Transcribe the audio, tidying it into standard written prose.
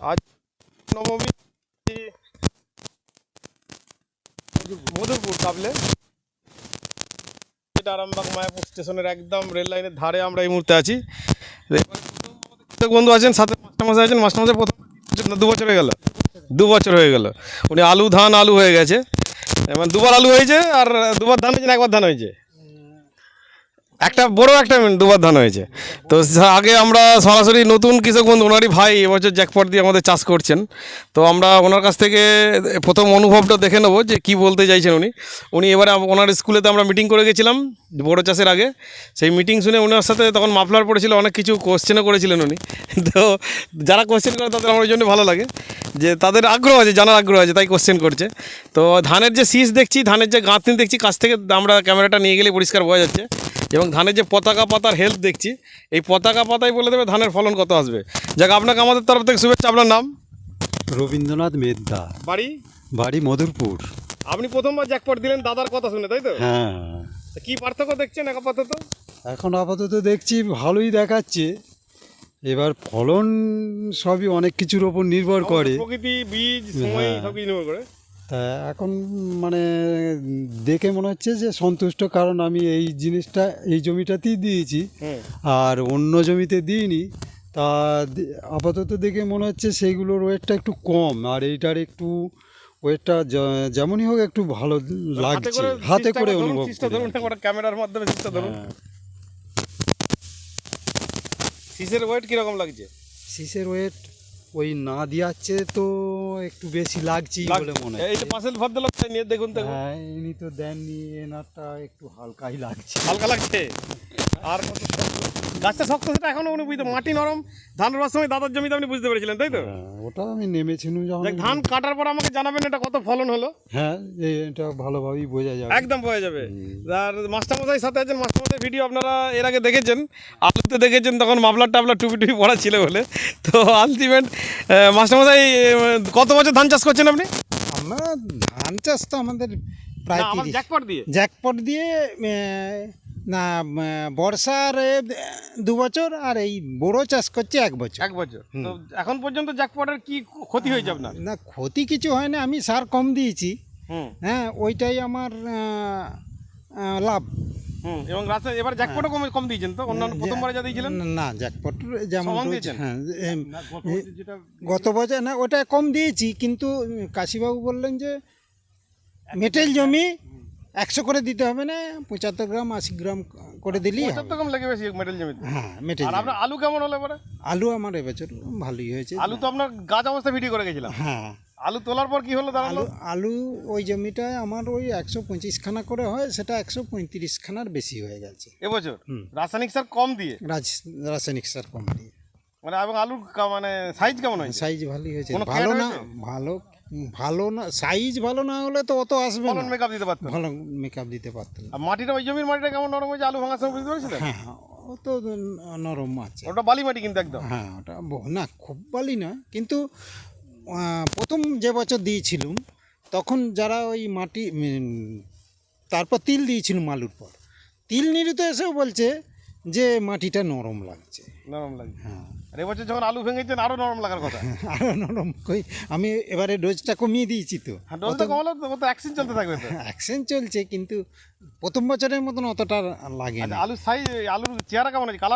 আজ নবমী, মধুপুর কাবলে, এটা আরামবাগ মায়াপুর স্টেশনের একদম রেল লাইনের ধারে আমরা এই মুহূর্তে আছি। কৃষক বন্ধু আছেন, সাথে মাস্টারমশাই আছেন। মাস্টারমশাই প্রথম 2 বছর হয়ে গেল, 2 বছর হয়ে গেল। উনি আলু হয়ে গেছে, মানে দুবার আলু হয়েছে, আর দুবার ধান হয়েছে না একবার ধান হয়েছে? একটা বড় একটা দুবার ধান হয়েছে। তো আগে আমরা সরাসরি নতুন কৃষক বন্ধু, ওনারই ভাই এবছর জ্যাকপট দিয়ে আমাদের চাষ করছেন। তো আমরা ওনার কাছ থেকে প্রথম অনুভবটা দেখে নেবো যে কী বলতে চাইছেন উনি এবারে ওনার স্কুলেতে আমরা মিটিং করে গেছিলাম বড় চাষের আগে। সেই মিটিং শুনে ওনার সাথে তখন মাফলার পড়েছিল, অনেক কিছু কোশ্চেনও করেছিলেন উনি। তো যারা কোশ্চেন করে তাদের আমার ওই জন্য ভালো লাগে, যে তাদের আগ্রহ আছে, জানার আগ্রহ আছে, তাই কোশ্চেন করছে। তো ধানের যে শীষ দেখছি, ধানের যে গাঁথনি দেখছি, কাছ থেকে আমরা ক্যামেরাটা নিয়ে গেলে পরিষ্কার বোঝা যাচ্ছে। এবং ধানের যে পতাকা পাতার হেলথ দেখছি, এই পতাকা পাতাই বলে দেবে ধানের ফলন কত আসবে। যাক, আপনাকে আমাদের তরফ থেকে শুভেচ্ছা। আপনার নাম? রবীন্দ্রনাথ মেদ্দা, বাড়ি মধুরপুর। আপনি প্রথমবার জ্যাকপট দিলেন দাদার কথা শুনে, তাই তো? হ্যাঁ, কি পার্থক্য দেখছেন আপাতত? এখন আপাতত দেখছি ভালোই দেখাচ্ছে। এবার ফলন সবই অনেক কিছুর ওপর নির্ভর করে, প্রকৃতি, বীজ, সময় সব কিছু নির্ভর করে। তা এখন মানে দেখে মনে হচ্ছে যে সন্তুষ্ট, কারণ আমি এই জিনিসটা এই জমিটাতেই দিয়েছি, আর অন্য জমিতে দিইনি। তা আপাতত দেখে মনে হচ্ছে সেইগুলোর ওয়েটটা একটু কম, আর এইটার একটু ওয়েটটা যেমনই হোক একটু ভালো লাগছে, হাতে করে অনুভব করি। ক্যামেরার মাধ্যমে ধরুন, শীষের ওয়েট কিরকম লাগছে? শীষের ওয়েট ওই না দিয়াচ্ছে তো একটু বেশি লাগছে বলে মনে হয়। এই যে পাশের ভদ্রলোক নিয়ে দেখুন তো। হ্যাঁ, ইনি তো দেননি, এনারটা একটু হালকাই লাগছে। হালকা লাগছে। আর গাছটা শক্ত, সেটা এখনো উনি বুঝতে, মাটি নরম। ধান রোয়ার সময় দাদার জমিতে আপনি বুঝতে পেরেছিলেন, তাই তো? ওটা আমি নেমেছিলাম যখন। ধান কাটার পর আমাকে জানাবেন এটা কত ফলন হলো। হ্যাঁ, এটা ভালোভাবেই বোঝা যাবে, একদম বোঝা যাবে। আর মাস্টারমশাই সাথে আছেন, মাস্টারমশাই ভিডিও আপনারা এর আগে দেখেছেন, আলুতে দেখেছেন, তখন মাফলার টাফলার টুপি পড়া ছিল বলে। তো আলটিমেট মাস্টারমশাই কত বছর ধান চাষ করছেন আপনি? আমরা ধান চাষ তো আমাদের প্রায় জ্যাকপট দিয়ে না বর্ষার 2 বছর, আর এই বড় চাষ করছে 1 বছর। 1 বছর। তো এখন পর্যন্ত জ্যাকপটের কি ক্ষতি হয়েছে আপনার? না, ক্ষতি কিছু হয় না, আমি সার কম দিয়েছি। হ্যাঁ, ওইটাই আমার লাভ। এবং এবার জ্যাকপটও কম দিয়েছেন তো, অন্যান্য প্রথমবারে যা দিয়েছিলেন? না, জ্যাকপট যেমন দিয়েছেন। হ্যাঁ, গত বছর না ওটা কম দিয়েছি, কিন্তু কাশীবাবু বললেন যে মেটেল জমি 100 করে দিতে হবে না, 75 গ্রাম 80 গ্রাম করে দিলি 75 গ্রাম লেগে বেশি মেটেল জমিতে। হ্যাঁ, মেটেল। আর আপনার আলু কেমন হলো এবারে? আলু আমার এবছর ভালোই হয়েছে। আলু তো আপনার গাছ অবস্থা ভিডিও করে গেছিলাম। হ্যাঁ, আলু তোলার পর কি হলো দাঁড়ালো? আলু ওই জমিটায় আমার ওই 125 খানা করে হয়, সেটা 135 খানার বেশি হয়ে গেছে এবছর। রাসায়নিক সার কম দিয়ে? রাসায়নিক সার কম দিয়ে। মানে এবং আলুর মানে সাইজ কেমন হয়েছে? সাইজ ভালোই হয়েছে। ভালো না, ভালো না, সাইজ ভালো না হলে তো অত আসবে না, মেকআপ দিতে পারতো, ভালো মেকআপ দিতে পারতো না। আর মাটিটা, ওই জমির মাটিটা কেমন নরম হয়েছে আলু ভাঙার সময় বুঝতে পারছিলেন? হ্যাঁ, ও তো নরম আছে। ওটা বালি মাটি কিন্তু একদম। হ্যাঁ, ওটা না খুব বালি না, কিন্তু প্রথম যে বছর দিয়েছিলাম তখন যারা ওই মাটি তারপর তিল দিয়েছিলাম আলুর পর, তিল নিরিতে এসেও বলছে যে মাটিটা নরম লাগছে। হ্যাঁ, আর এবছর যখন আলু ভেঙেছেন আরো নরম লাগার কথা। আরো নরম কই, আমি এবারে ডোজটা কমিয়ে দিয়েছি তো। ডোজটা কমালে তো অ্যাকশন চলতে থাকবে তো। অ্যাকশন চলছে, কিন্তু প্রথম বছরের মতন অতটা লাগে না। আলুর সাইজ, আলুর চেহারা কেমন আছে, কালার